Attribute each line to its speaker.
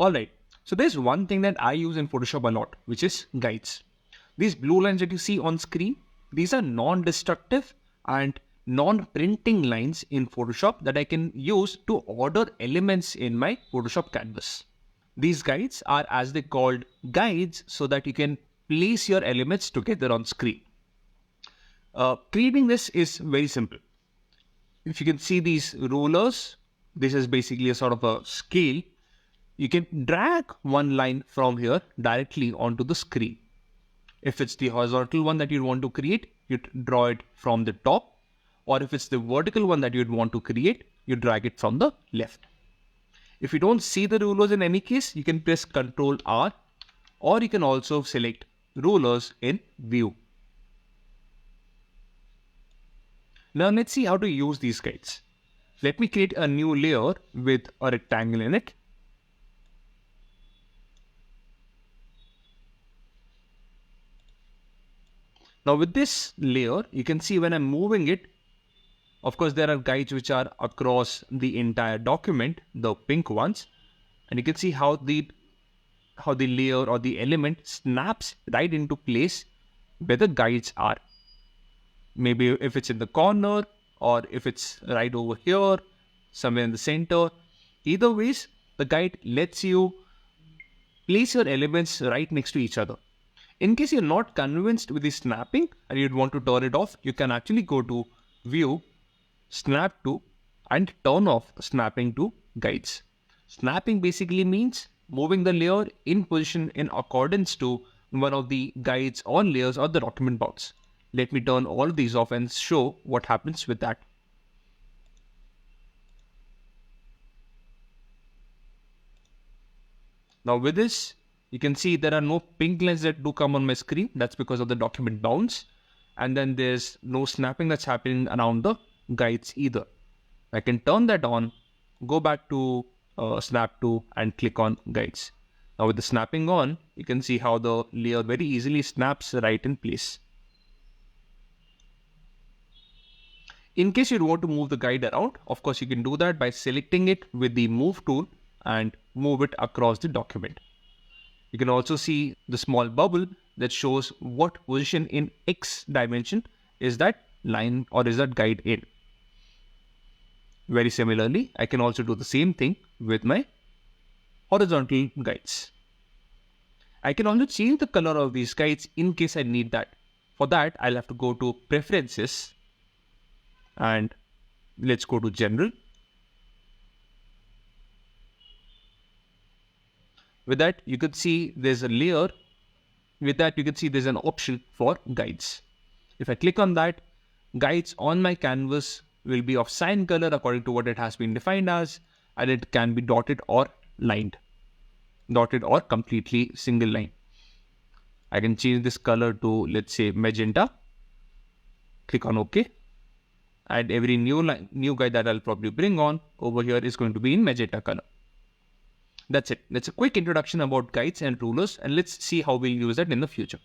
Speaker 1: Alright, so there's one thing that I use in Photoshop a lot, which is guides. These blue lines that you see on screen, these are non-destructive and non-printing lines in Photoshop that I can use to order elements in my Photoshop canvas. These guides are as they called guides so that you can place your elements together on screen. Creating this is very simple. If you can see these rulers, this is basically a sort of a scale. You can drag one line from here directly onto the screen. If it's the horizontal one that you want to create, you draw it from the top. Or if it's the vertical one that you'd want to create, you drag it from the left. If you don't see the rulers in any case, you can press Ctrl R, or you can also select rulers in view. Now let's see how to use these guides. Let me create a new layer with a rectangle in it. Now with this layer, you can see when I'm moving it, of course there are guides which are across the entire document, the pink ones, and you can see how the layer or the element snaps right into place where the guides are. Maybe if it's in the corner or if it's right over here, somewhere in the center. Either ways, the guide lets you place your elements right next to each other. In case you're not convinced with the snapping and you'd want to turn it off, you can actually go to View, Snap to, and turn off snapping to guides. Snapping basically means moving the layer in position in accordance to one of the guides or layers or the document bounds. Let me turn all of these off and show what happens with that. Now with this, you can see there are no pink lines that do come on my screen. That's because of the document bounds. And then there's no snapping that's happening around the guides either. I can turn that on, go back to Snap to, and click on guides. Now with the snapping on, you can see how the layer very easily snaps right in place. In case you want to move the guide around, of course you can do that by selecting it with the move tool and move it across the document. You can also see the small bubble that shows what position in X dimension is that line or is that guide in. Very similarly, I can also do the same thing with my horizontal guides. I can also change the color of these guides in case I need that. For that, I'll have to go to Preferences and let's go to General. With that, you can see there's a layer. With that, you can see there's an option for guides. If I click on that, guides on my canvas will be of cyan color according to what it has been defined as, and it can be dotted or lined. Dotted or completely single line. I can change this color to, let's say, magenta. Click on OK. And every new guide that I'll probably bring on over here is going to be in magenta color. That's it. That's a quick introduction about guides and rulers, and let's see how we'll use that in the future.